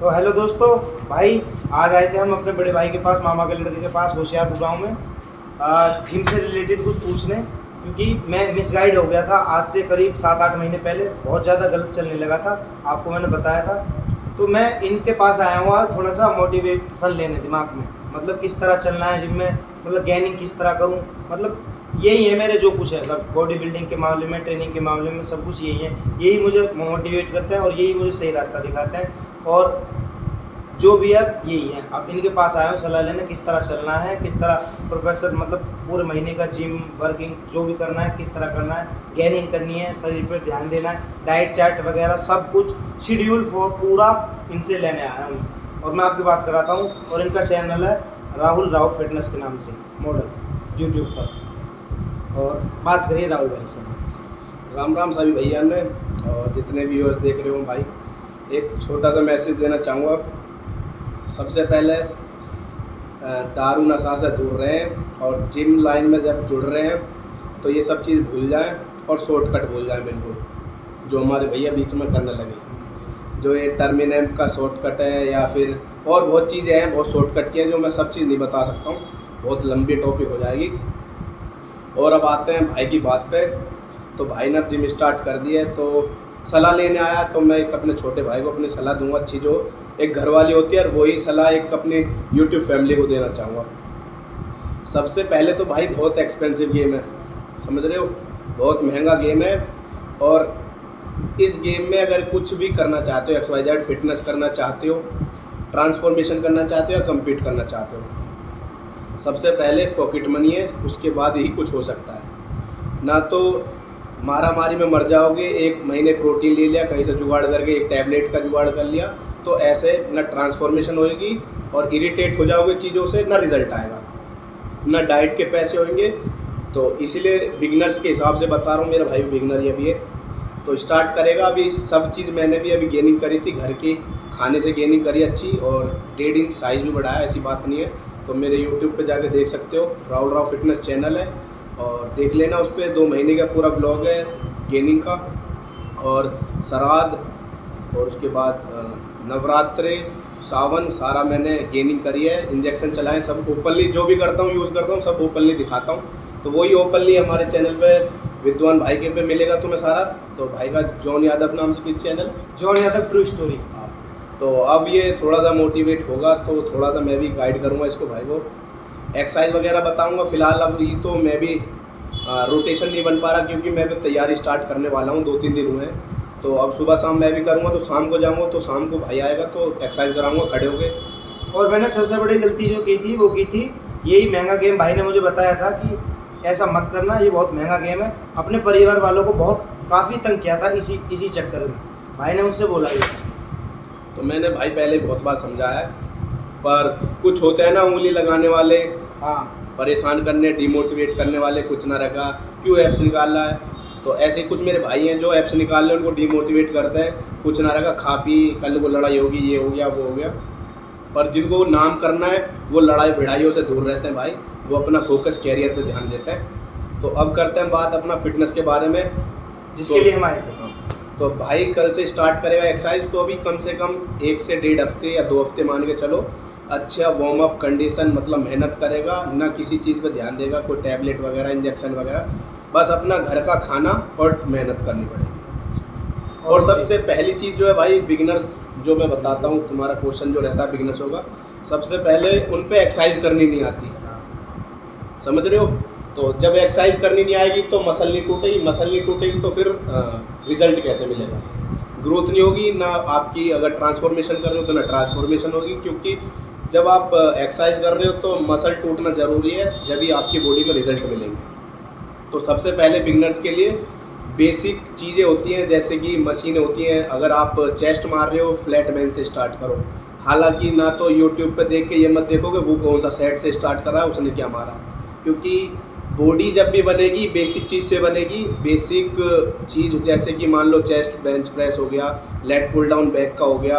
तो हेलो दोस्तों, भाई आज आए थे हम अपने बड़े भाई के पास, मामा के लड़के के पास, होशियारपुर गाँव में जिम से रिलेटेड कुछ पूछने। क्योंकि मैं मिसगाइड हो गया था आज से करीब 7-8 महीने पहले, बहुत ज़्यादा गलत चलने लगा था, आपको मैंने बताया था। तो मैं इनके पास आया हूँ आज थोड़ा सा मोटिवेशन लेने दिमाग में, मतलब किस तरह चलना है जिम में, मतलब गेनिंग किस तरह करूँ, मतलब यही है मेरे जो कुछ है सब, बॉडी बिल्डिंग के मामले में, ट्रेनिंग के मामले में, सब कुछ यही है। यही मुझे मोटिवेट करते हैं और यही मुझे सही रास्ता दिखाते हैं। और जो भी है यही है, अब इनके पास आया हूँ सलाह लेने, किस तरह चलना है, किस तरह प्रोफेसर मतलब पूरे महीने का जिम वर्किंग जो भी करना है किस तरह करना है, गेनिंग करनी है, शरीर पर ध्यान देना है, डाइट चार्ट वगैरह सब कुछ शेड्यूल फॉर पूरा इनसे लेने आया हूँ। और मैं आपकी बात कराता हूँ। और इनका चैनल है राहुल राव फिटनेस के नाम से, मॉडल यूट्यूब पर। और बात करिए राहुल भाई से। राम राम सभी भैया ने और जितने भी व्यूअर्स देख रहे हो भाई, एक छोटा सा मैसेज देना चाहूँगा। सबसे पहले दारू नशा से दूर रहें और जिम लाइन में जब जुड़ रहे हैं तो ये सब चीज़ भूल जाएं और शॉर्टकट भूल जाएं बिल्कुल, जो हमारे भैया बीच में करने लगे। जो ये टर्मिनेम का शॉर्टकट है या फिर और बहुत चीज़ें हैं, बहुत शॉर्टकट की है, जो मैं सब चीज़ नहीं बता सकता हूँ, बहुत लंबी टॉपिक हो जाएगी। और अब आते हैं भाई की बात पे। तो भाई ने अब जिम स्टार्ट कर दिया है, तो सलाह लेने आया। तो मैं एक अपने छोटे भाई को अपनी सलाह दूंगा अच्छी, जो एक घर वाली होती है, और वही सलाह एक अपनी यूट्यूब फैमिली को देना चाहूँगा। सबसे पहले तो भाई बहुत एक्सपेंसिव गेम है, समझ रहे हो, बहुत महंगा गेम है। और इस गेम में अगर कुछ भी करना चाहते हो, XYZ फिटनेस करना चाहते हो, ट्रांसफॉर्मेशन करना चाहते हो या कम्पीट करना चाहते हो, सबसे पहले पॉकेट मनी है, उसके बाद ही कुछ हो सकता है। ना तो मारामारी में मर जाओगे, एक महीने प्रोटीन ले लिया कहीं से जुगाड़ करके, एक टैबलेट का जुगाड़ कर लिया, तो ऐसे ना ट्रांसफॉर्मेशन होएगी और इरिटेट हो जाओगे चीज़ों से, ना रिजल्ट आएगा, ना डाइट के पैसे होंगे। तो इसीलिए बिगनर्स के हिसाब से बता रहा हूँ, मेरा भाई बिगनर ही अभी है, तो स्टार्ट करेगा। अभी सब चीज़ मैंने भी अभी गेनिंग करी थी, घर की खाने से गेनिंग करी अच्छी, और 1.5 इंच साइज़ भी बढ़ाया, ऐसी बात नहीं है। तो मेरे यूट्यूब पे जाके देख सकते हो, राहुल राव फिटनेस चैनल है, और देख लेना, उस पर 2 महीने का पूरा ब्लॉग है गेनिंग का, और श्राद्ध, और उसके बाद नवरात्रे, सावन, सारा मैंने गेनिंग करी है, इंजेक्शन चलाए, सब ओपनली जो भी करता हूँ, यूज़ करता हूँ, सब ओपनली दिखाता हूँ। तो वही ओपनली हमारे चैनल पे विद्वान भाई के पे मिलेगा तुम्हें सारा। तो भाई का जॉन यादव नाम से किस channel, John Yadav true story. तो अब ये थोड़ा सा मोटिवेट होगा, तो थोड़ा सा मैं भी गाइड करूँगा इसको, भाई को एक्सरसाइज वगैरह बताऊँगा। फिलहाल अब ये तो मैं भी रोटेशन नहीं बन पा रहा, क्योंकि मैं भी तैयारी स्टार्ट करने वाला हूँ, 2-3 दिन हुए हैं। तो अब सुबह शाम मैं भी करूँगा, तो शाम को जाऊँगा, तो शाम को भाई आएगा तो एक्सरसाइज कराऊँगा खड़े हो गए। और मैंने सबसे बड़ी गलती जो की थी वो की थी, यही महंगा गेम भाई ने मुझे बताया था कि ऐसा मत करना, ये बहुत महंगा गेम है। अपने परिवार वालों को बहुत काफ़ी तंग किया था इसी चक्कर में, भाई ने मुझसे बोला ये। तो मैंने भाई पहले बहुत बार समझाया है, पर कुछ होते हैं ना उंगली लगाने वाले, हाँ, परेशान करने, डिमोटिवेट करने वाले, कुछ ना रखा, क्यों ऐप्स निकाला है। तो ऐसे कुछ मेरे भाई हैं जो ऐप्स निकाल रहे हैं, उनको डिमोटिवेट करते हैं, कुछ ना रखा, खा पी, कल को लड़ाई होगी, ये हो गया वो हो गया। पर जिनको नाम करना है वो लड़ाई भिड़ाइयों से दूर रहते हैं भाई, वो अपना फोकस कैरियर पे ध्यान देते हैं। तो अब करते हैं बात अपना फिटनेस के बारे में, जिसके लिए हम आए थे। तो भाई कल से स्टार्ट करेगा एक्सरसाइज, तो अभी कम से कम 1 से 1.5 हफ्ते या 2 हफ्ते मान के चलो, अच्छा वार्म अप कंडीशन, मतलब मेहनत करेगा, ना किसी चीज़ पे ध्यान देगा, कोई टैबलेट वगैरह, इंजेक्शन वगैरह, बस अपना घर का खाना और मेहनत करनी पड़ेगी। और सबसे पहली चीज़ जो है भाई, बिगिनर्स जो मैं बताता हूँ, तुम्हारा क्वेश्चन जो रहता है बिगिनर्स होगा, सबसे पहले उन पे एक्सरसाइज करनी नहीं आती, समझ रहे हो। तो जब एक्सरसाइज करनी नहीं आएगी तो मसल नहीं टूटेगी, मसल नहीं टूटेगी तो फिर रिजल्ट कैसे मिलेगा, ग्रोथ नहीं होगी, ना आपकी अगर ट्रांसफॉर्मेशन कर रहे हो तो ना ट्रांसफॉर्मेशन होगी। क्योंकि जब आप एक्सरसाइज कर रहे हो तो मसल टूटना ज़रूरी है, जब ही आपकी बॉडी में रिजल्ट मिलेंगे। तो सबसे पहले बिगनर्स के लिए बेसिक चीज़ें होती हैं, जैसे कि मशीनें होती हैं। अगर आप चेस्ट मार रहे हो, फ्लैट बेंच से स्टार्ट करो। हालांकि ना तो यूट्यूब पे देख के ये मत देखोगे वो कौन सा सेट से स्टार्ट कर रहा है, उसने क्या मारा, क्योंकि बॉडी जब भी बनेगी बेसिक चीज़ से बनेगी। बेसिक चीज़ जैसे कि मान लो चेस्ट बेंच प्रेस हो गया, लेट पुल डाउन बैक का हो गया,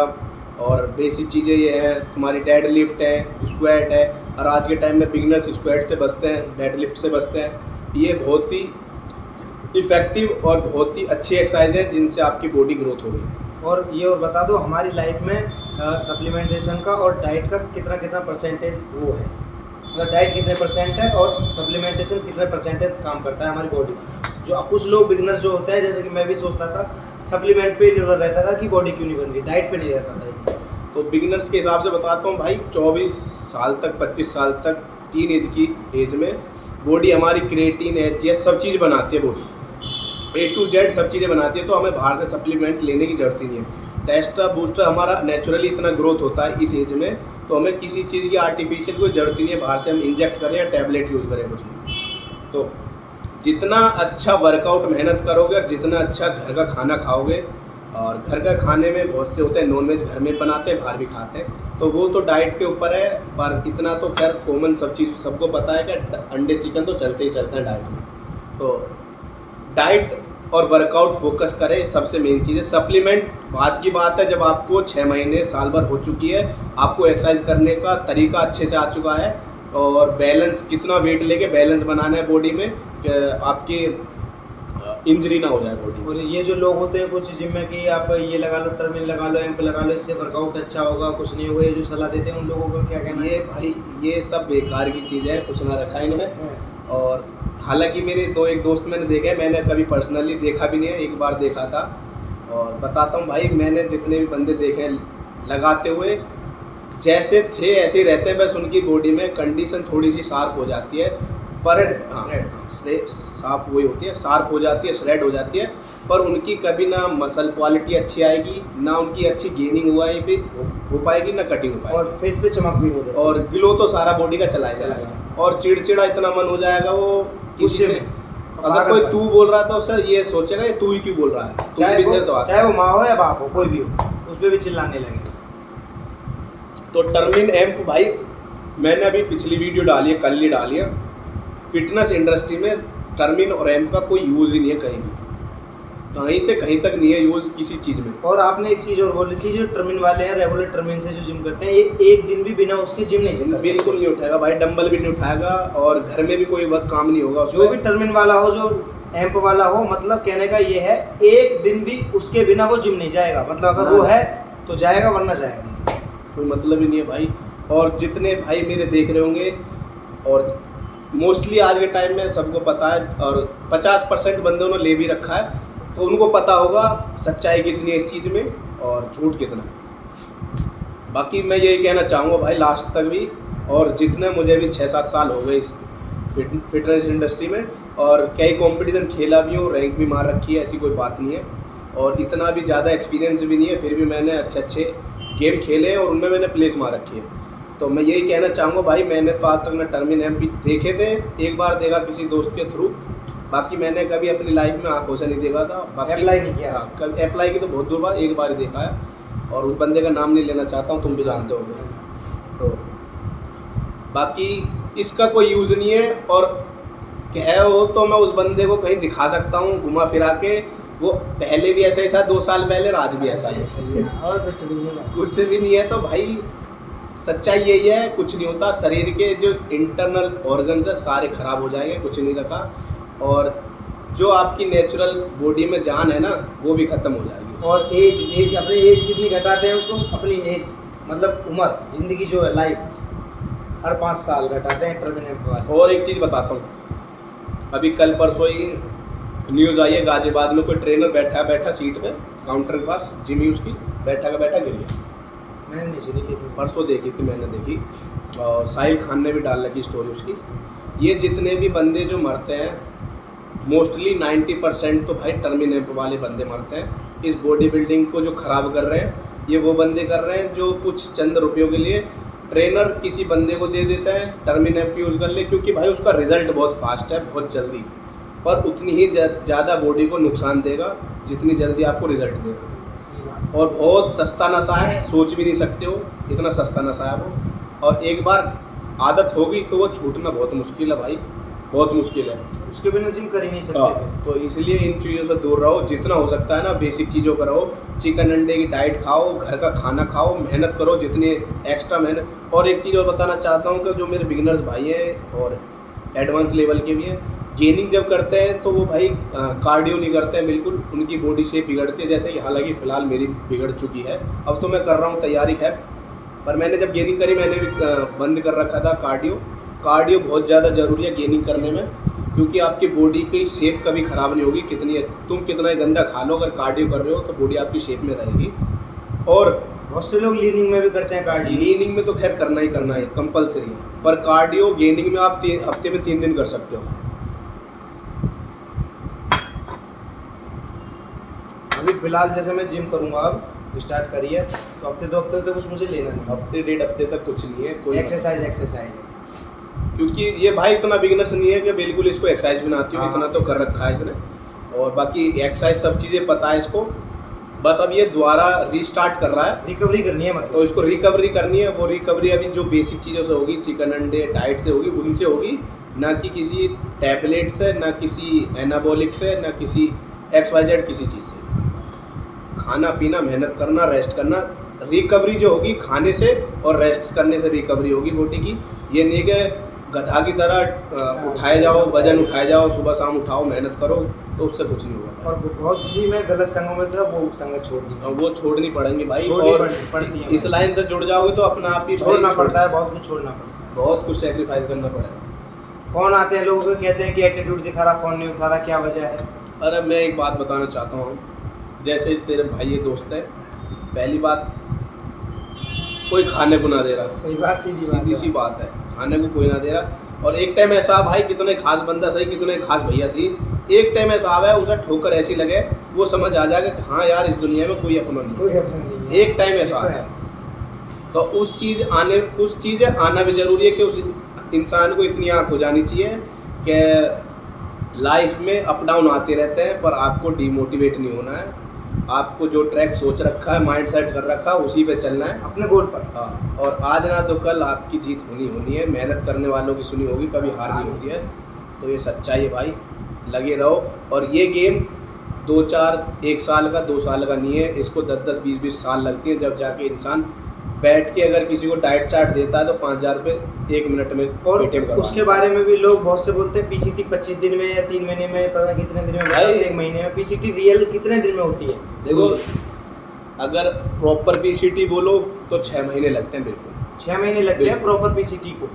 और बेसिक चीज़ें ये हैं तुम्हारी डेड लिफ्ट है, स्क्वाट है। और आज के टाइम में बिगनर्स स्क्वाट से बचते हैं, डेड लिफ्ट से बचते हैं। ये बहुत ही इफ़ेक्टिव और बहुत ही अच्छी एक्सरसाइज है जिनसे आपकी बॉडी ग्रोथ होगी। और ये और बता दो हमारी लाइफ में सप्लीमेंटेशन का और डाइट का कितना कितना परसेंटेज वो है, मतलब डाइट कितने परसेंट है और सप्लीमेंटेशन कितने परसेंटेज काम करता है हमारी बॉडी में। जो कुछ लोग बिगनर्स जो होते हैं, जैसे कि मैं भी सोचता था सप्लीमेंट पे निर्भर रहता था कि बॉडी क्यों नहीं बन रही, डाइट पे नहीं रहता था। तो बिगिनर्स के हिसाब से बताता हूँ भाई, 24 साल तक 25 साल तक टीन एज की एज में बॉडी हमारी क्रिएटिन एच ये सब चीज़ बनाती है, बॉडी A to Z सब चीज़ें बनाती है, तो हमें बाहर से सप्लीमेंट लेने की जरूरत ही नहीं है। टेस्टा बूस्टर हमारा नेचुरली इतना ग्रोथ होता है इस एज में, तो हमें किसी चीज़ की आर्टिफिशियल कोई जरूरत ही नहीं है बाहर से हम इंजेक्ट करें या टैबलेट यूज़ करें कुछ नहीं। तो जितना अच्छा वर्कआउट मेहनत करोगे और जितना अच्छा घर का खाना खाओगे, और घर का खाने में बहुत से होते हैं नॉनवेज घर में बनाते हैं बाहर भी खाते हैं, तो वो तो डाइट के ऊपर है। पर इतना तो खैर कॉमन सब चीज़ सबको पता है कि अंडे चिकन तो चलते ही चलते हैं डाइट में। तो डाइट और वर्कआउट फोकस करें, सबसे मेन चीज़ है। सप्लीमेंट बात की बात है, जब आपको 6 महीने साल भर हो चुकी है, आपको एक्सरसाइज करने का तरीका अच्छे से आ चुका है और बैलेंस कितना वेट लेके बैलेंस बनाना है बॉडी में कि आपकी इंजरी ना हो जाए बॉडी। और ये जो लोग होते हैं कुछ जिम में कि आप ये लगा लो, टर्मिन लगा लो, एम्प लगा लो, इससे वर्कआउट अच्छा होगा, कुछ नहीं होगा, ये जो सलाह देते हैं उन लोगों का क्या कहना है? ये भाई ये सब बेकार की चीज़ है, कुछ ना रखा इन्होंने। और हालांकि मेरे एक दोस्त मैंने देखे हैं, मैंने कभी पर्सनली देखा भी नहीं है, एक बार देखा था। और बताता हूँ भाई, मैंने जितने भी बंदे देखे हैं लगाते हुए, जैसे थे ऐसे ही रहते हैं, बस उनकी बॉडी में कंडीशन थोड़ी सी शार्प हो जाती है, पर साफ वही होती है, शार्प हो जाती है, श्रेड हो जाती है, पर उनकी कभी ना मसल क्वालिटी अच्छी आएगी, ना उनकी अच्छी गेनिंग हो पाएगी, ना कटिंग हो पाएगी, और फेस पे चमक भी होगी, और ग्लो तो सारा बॉडी का चला जाएगा। और चिड़चिड़ा इतना मन हो जाएगा वो किसी से, अगर कोई तू बोल रहा था उससे ये सोचेगा ये तू ही क्यों बोल रहा है, चाहे वो माँ हो या बाप हो, कोई भी हो, उस पर भी चिल्लाने लगेगा। तो टर्मिन एम्प भाई मैंने अभी पिछली वीडियो डाली है, कल ही डाली है। फिटनेस इंडस्ट्री में टर्मिन और एम्प का कोई यूज़ ही नहीं है, कहीं से कहीं तक नहीं है यूज़ किसी चीज़ में। और आपने एक चीज़ और बोली थी, जो टर्मिन वाले हैं रेगुलर टर्मिन से जो जिम करते हैं, ये एक दिन भी बिना उसके जिम नहीं करते, बिल्कुल नहीं उठाएगा भाई, डंबल भी नहीं उठाएगा और घर में भी कोई वक्त काम नहीं होगा। जो भी टर्मिन वाला हो, जो एम्प वाला हो, मतलब कहने का ये है एक दिन भी उसके बिना वो जिम नहीं जाएगा, मतलब अगर वो है तो जाएगा वरना जाएगा, कोई मतलब ही नहीं है भाई। और जितने भाई मेरे देख रहे होंगे, और मोस्टली आज के टाइम में सबको पता है, और 50% बंदों ने ले भी रखा है, तो उनको पता होगा सच्चाई कितनी है इस चीज़ में और झूठ कितना है। बाकी मैं यही कहना चाहूँगा भाई लास्ट तक भी, और जितने मुझे भी 6-7 साल हो गए इस फिटनेस इंडस्ट्री में, और कई कंपटीशन खेला भी हूँ, रैंक भी मार रखी है, ऐसी कोई बात नहीं है। और इतना भी ज़्यादा एक्सपीरियंस भी नहीं है, फिर भी मैंने अच्छे गेम खेले हैं और उनमें मैंने प्लेस मार रखी है। तो मैं यही कहना चाहूँगा भाई, मैंने तो आज तक ना टर्मिन एम्प देखे थे, एक बार देखा किसी दोस्त के थ्रू, बाकी मैंने कभी अपनी लाइफ में आंखों से नहीं देखा था। बाकी अप्लाई नहीं किया? हाँ, कभी अप्लाई की तो बहुत दूर बाद एक बार ही देखा है, और उस बंदे का नाम नहीं लेना चाहता हूँ, तुम भी जानते होगे। तो बाकी इसका कोई यूज़ नहीं है, और कहे हो तो मैं उस बंदे को कहीं दिखा सकता हूँ घुमा फिरा के, वो पहले भी ऐसा ही था 2 साल पहले, आज भी ऐसा ही है, और कुछ नहीं है, कुछ भी नहीं है। तो भाई सच्चाई यही है, कुछ नहीं होता, शरीर के जो इंटरनल ऑर्गन्स है सारे खराब हो जाएंगे, कुछ नहीं रखा, और जो आपकी नेचुरल बॉडी में जान है ना वो भी ख़त्म हो जाएगी। और एज अपनी एज कितनी घटाते हैं उसको, अपनी एज मतलब उम्र, ज़िंदगी जो है लाइफ, हर 5 साल घटाते हैं टर्मिन एम्प वाले। और एक चीज़ बताता हूँ, अभी कल परसों ही न्यूज़ आई है, गाजियाबाद में कोई ट्रेनर बैठा सीट पे काउंटर के पास, जिम ही उसकी, बैठा गिर गया। मैंने नहीं सुनी थी, परसों देखी थी मैंने, देखी, और साहिल खान ने भी डाल रखी स्टोरी उसकी। ये जितने भी बंदे जो मरते हैं, मोस्टली 90% तो भाई टर्मिन एम्प वाले बंदे मरते हैं। इस बॉडी बिल्डिंग को जो ख़राब कर रहे हैं, ये वो बंदे कर रहे हैं जो कुछ चंद रुपयों के लिए ट्रेनर किसी बंदे को दे देता है टर्मिन एम्प यूज़ कर ले, क्योंकि भाई उसका रिजल्ट बहुत फास्ट है, बहुत जल्दी, पर उतनी ही ज़्यादा बॉडी को नुकसान देगा जितनी जल्दी आपको रिजल्ट देगा। और बहुत सस्ता नशा है, सोच भी नहीं सकते हो इतना सस्ता नशा है वो, और एक बार आदत होगी तो वो छूटना बहुत मुश्किल है भाई, बहुत मुश्किल है, उसके बिना जिम कर ही नहीं सकते। तो इसलिए इन चीज़ों से दूर रहो, जितना हो सकता है ना बेसिक चीज़ों पर रहो, चिकन अंडे की डाइट खाओ, घर का खाना खाओ, मेहनत करो जितनी एक्स्ट्रा मेहनत। और एक चीज़ और बताना चाहता हूँ कि जो मेरे बिगिनर्स भाई हैं और एडवांस लेवल के भी हैं, गेनिंग जब करते हैं तो वो भाई कार्डियो नहीं करते हैं बिल्कुल, उनकी बॉडी शेप बिगड़ती है, जैसे कि हालांकि फ़िलहाल मेरी बिगड़ चुकी है, अब तो मैं कर रहा हूँ, तैयारी है। पर मैंने जब गेनिंग करी मैंने भी बंद कर रखा था कार्डियो। कार्डियो बहुत ज़्यादा ज़रूरी है गेनिंग करने में, क्योंकि आपकी बॉडी की शेप कभी ख़राब नहीं होगी, तुम कितना ही गंदा खा लो, अगर कार्डियो कर रहे हो तो बॉडी आपकी शेप में रहेगी। और बहुत से लोग लीनिंग में भी करते हैं कार्डियो। लीनिंग में तो खैर करना ही करना है, कंपलसरी है, पर कार्डियो गेनिंग में आप हफ्ते में 3 दिन कर सकते हो। अभी फिलहाल जैसे मैं जिम करूँगा, अब स्टार्ट करी है, तो हफ्ते 2 हफ्ते तक कुछ मुझे लेना नहीं, हफ्ते 1.5 हफ्ते तक कुछ नहीं है, कोई एक्सरसाइज है, क्योंकि ये भाई इतना बिगिनर्स नहीं है कि बिल्कुल इसको एक्सरसाइज बनाती हूँ, हाँ। इतना तो कर रखा है इसने, और बाकी एक्सरसाइज सब चीज़ें पता है इसको, बस अब ये दोबारा रीस्टार्ट कर रहा है, रिकवरी करनी है मतलब। तो इसको रिकवरी करनी है। वो रिकवरी अभी जो बेसिक चीज़ों से होगी, चिकन अंडे डाइट से होगी, उनसे होगी, ना कि किसी टैबलेट से, ना किसी एनाबॉलिक से, ना किसी XYZ किसी चीज़ से। खाना पीना, मेहनत करना, रेस्ट करना, रिकवरी जो होगी खाने से और रेस्ट करने से रिकवरी होगी बॉडी की। ये नहीं कि गधा की तरह उठाए जाओ, वजन उठाए जाओ, सुबह शाम उठाओ, मेहनत करो, तो उससे कुछ नहीं होगा। और बहुत सी मैं गलत संगों में था, वो संगत छोड़ दी, और वो छोड़नी पड़ेंगी भाई, छोड़नी और पड़ती है। इस लाइन से जुड़ जाओगे तो अपना आप ही छोड़ना पड़ता है, बहुत कुछ छोड़ना पड़ता है, बहुत कुछ सेक्रीफाइस करना पड़ेगा। फोन आते हैं, लोगों को कहते हैं कि एटीट्यूड दिखा रहा, फोन नहीं उठा रहा, क्या वजह है? अरे मैं एक बात बताना चाहता हूँ, जैसे तेरे भाई ये दोस्त है, पहली बात कोई खाने को ना दे रहा, सही बात, सीधी सी बात है, खाने को कोई ना दे रहा। और एक टाइम ऐसा भाई, कितने खास बंदा सही, कितने खास भैया सही, एक टाइम ऐसा आवा है उसे ठोकर ऐसी लगे, वो समझ आ जाएगा कि हाँ यार इस दुनिया में कोई अपना नहीं है। एक टाइम ऐसा आता है, तो उस चीज़ आना भी ज़रूरी है कि उस इंसान को इतनी आँख हो जानी चाहिए कि लाइफ में अप डाउन आते रहते हैं, पर आपको डीमोटिवेट नहीं होना है। आपको जो ट्रैक सोच रखा है, माइंड सेट कर रखा है, उसी पे चलना है, अपने गोल पर। हाँ, और आज ना तो कल आपकी जीत होनी है। मेहनत करने वालों की सुनी होगी, कभी हार नहीं होती है, तो ये सच्चाई है भाई, लगे रहो। और ये गेम 1 साल का 2 साल का नहीं है, इसको 10 20 साल लगती है, जब जाके इंसान बैठ के अगर किसी को डाइट चार्ट देता है तो 5000 रुपये 1 मिनट में और पेटीएम करवा। उसके बारे में भी लोग बहुत से बोलते हैं पीसीटी 25 दिन में या 3 महीने में, पता नहीं कितने दिन में, भाई 1 महीने में। पीसीटी रियल कितने दिन में होती है? देखो, अगर प्रॉपर पीसीटी बोलो तो 6 महीने लगते हैं, बिल्कुल 6 महीने लगते हैं प्रॉपर पीसीटी को।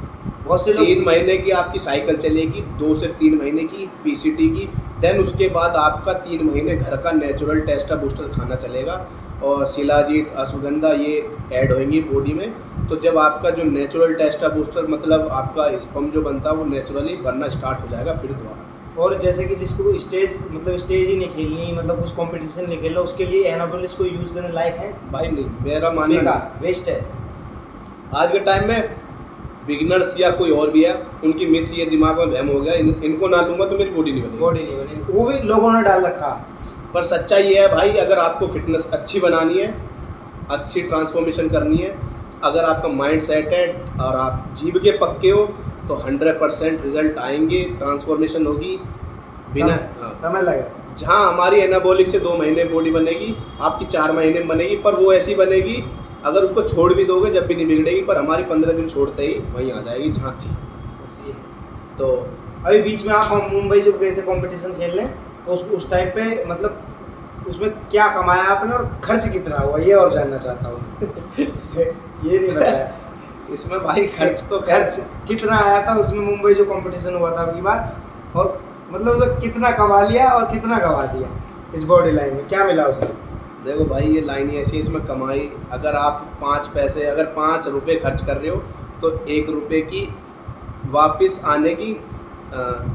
बहुत से लोग 3 महीने की आपकी साइकिल चलेगी, 2 से 3 महीने की पीसीटी की, देन उसके बाद आपका 3 महीने घर का नेचुरल टेस्टा बूस्टर खाना चलेगा, और शिलाजीत, अश्वगंधा ये ऐड होंगी बॉडी में। तो जब आपका जो नेचुरल टेस्टा बूस्टर, मतलब आपका स्पर्म जो बनता है वो नेचुरली बनना स्टार्ट हो जाएगा फिर दोबारा। और जैसे कि जिसको स्टेज ही नहीं खेलनी, मतलब कुछ कंपटीशन नहीं खेलना, उसके लिए एनाबोलिक्स को यूज़ करने लायक है भाई नहीं, मेरा मानना वेस्ट है। आज के टाइम में बिगिनर्स या कोई और भी है, उनकी मिथ ये दिमाग में वहम हो गया, इनको ना लूँगा तो मेरी बॉडी नहीं बनेगी, वो भी लोगों ने डाल रखा। पर सच्चाई ये है भाई, अगर आपको फिटनेस अच्छी बनानी है, अच्छी ट्रांसफॉर्मेशन करनी है, अगर आपका माइंड सेट है और आप जीभ के पक्के हो, तो 100% रिजल्ट आएंगे, ट्रांसफॉर्मेशन होगी बिना समय लगे। जहाँ हमारी एनाबॉलिक से 2 महीने बॉडी बनेगी, आपकी 4 महीने में बनेगी, पर वो ऐसी बनेगी अगर उसको छोड़ भी दोगे जब भी नहीं बिगड़ेगी, पर हमारी 15 दिन छोड़ते ही वहीं आ जाएगी जहाँ थी। ऐसी है। तो अभी बीच में आप मुंबई जब गए थे कंपटीशन खेलने, तो उस टाइम पे मतलब उसमें क्या कमाया आपने और खर्च कितना हुआ, ये और जानना चाहता हूँ। ये नहीं बताया इसमें भाई खर्च कितना आया था उसमें, मुंबई जो कंपटीशन हुआ था अगली बार, और मतलब उसमें कितना कमा लिया और कितना गवा दिया इस बॉडी लाइन में, क्या मिला उसमें? देखो भाई, ये लाइन ऐसी है, इसमें कमाई, अगर आप 5 रुपये खर्च कर रहे हो तो 1 रुपये की वापस आने की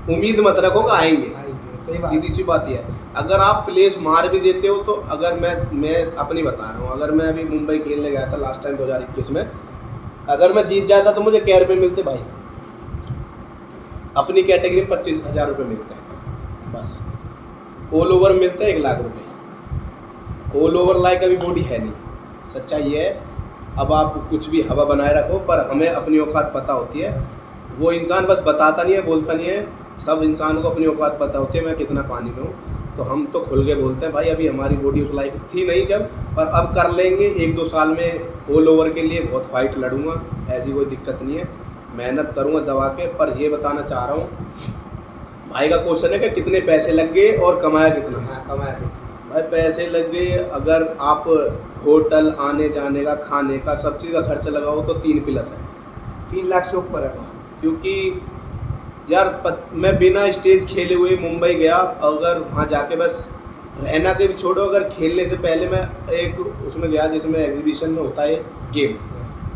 उम्मीद मत रखो कि आएंगे। सीधी सी बात यह है। अगर आप प्लेस मार भी देते हो, तो अगर मैं अपनी बता रहा हूँ, अगर मैं अभी मुंबई खेलने गया था लास्ट टाइम 2021 में, अगर मैं जीत जाता तो मुझे क्या रुपये मिलते भाई? अपनी कैटेगरी में 25,000 रुपये मिलते हैं बस। ऑल ओवर मिलते हैं 1 लाख रुपये। ऑल ओवर लाइक अभी बॉडी है नहीं, सच्चाई ये है। अब आप कुछ भी हवा बनाए रखो, पर हमें अपनी औकात पता होती है। वो इंसान बस बताता नहीं है, बोलता नहीं है, सब इंसान को अपनी औकात पता होती है, मैं कितना पानी में हूँ। तो हम तो खुल के बोलते हैं भाई, अभी हमारी बॉडी उस लायक थी नहीं जब, पर अब कर लेंगे। 1-2 साल में ऑल ओवर के लिए बहुत फाइट लड़ूंगा, ऐसी कोई दिक्कत नहीं है, मेहनत करूँगा दवा के। पर ये बताना चाह रहा हूँ भाई का क्वेश्चन है कि कितने पैसे लग गए और कमाया कितना। हाँ कमाया थे। भाई पैसे लग गए, अगर आप होटल आने जाने का, खाने का, सब चीज़ का खर्चा लगाओ तो 3+ है। 3 लाख से ऊपर है। क्योंकि यार मैं बिना स्टेज खेले हुए मुंबई गया, अगर वहाँ जाके बस रहना के भी छोड़ो, अगर खेलने से पहले मैं एक उसमें गया जिसमें एग्जीबिशन में होता है गेम,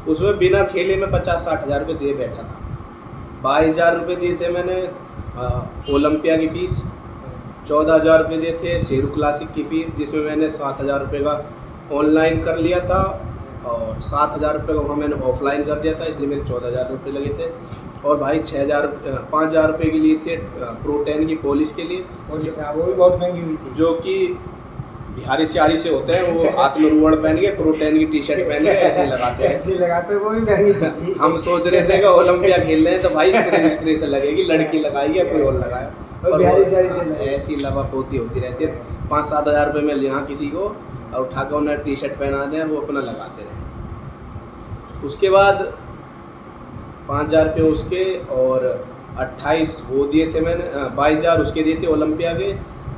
उसमें बिना खेले में 50-60 हज़ार रुपये दिए बैठा था। 22,000 रुपये दिए थे मैंने ओलंपिया की फ़ीस, 14,000 रुपये दिए थे शेरू क्लासिक की फ़ीस, जिसमें मैंने 7,000 रुपये का ऑनलाइन कर लिया था और 7,000 रुपये का वहाँ मैंने ऑफलाइन कर दिया था, इसलिए मेरे 14,000 रुपये लगे थे। और भाई 5,000 रुपये के लिए थे प्रो-10 की पॉलिश के लिए, और जैसे वो भी बहुत महंगी हुई थी। जो कि बिहारी सियारी से होते हैं, वो हाथ में रुमाल पहन के प्रो-10 की टी-शर्ट पहन के ऐसे लगाते हैं। ऐसे लगाते हैं, वो भी महंगी थी। हम सोच रहे थे कि ओलंपिया खेल रहे हैं तो भाई स्प्रे से लगेगी, लड़की लगाएगी या कोई और लगाया, और बिहारी सियारी से ऐसी लवापोती होती रहती है। 5-7 हज़ार रुपये में यहाँ किसी को और उठा कर उन्हें टी-शर्ट पहना दें, वो अपना लगाते रहे। उसके बाद 5,000 रुपये उसके और 28 वो दिए थे मैंने, 22,000 उसके दिए थे ओलंपिया के,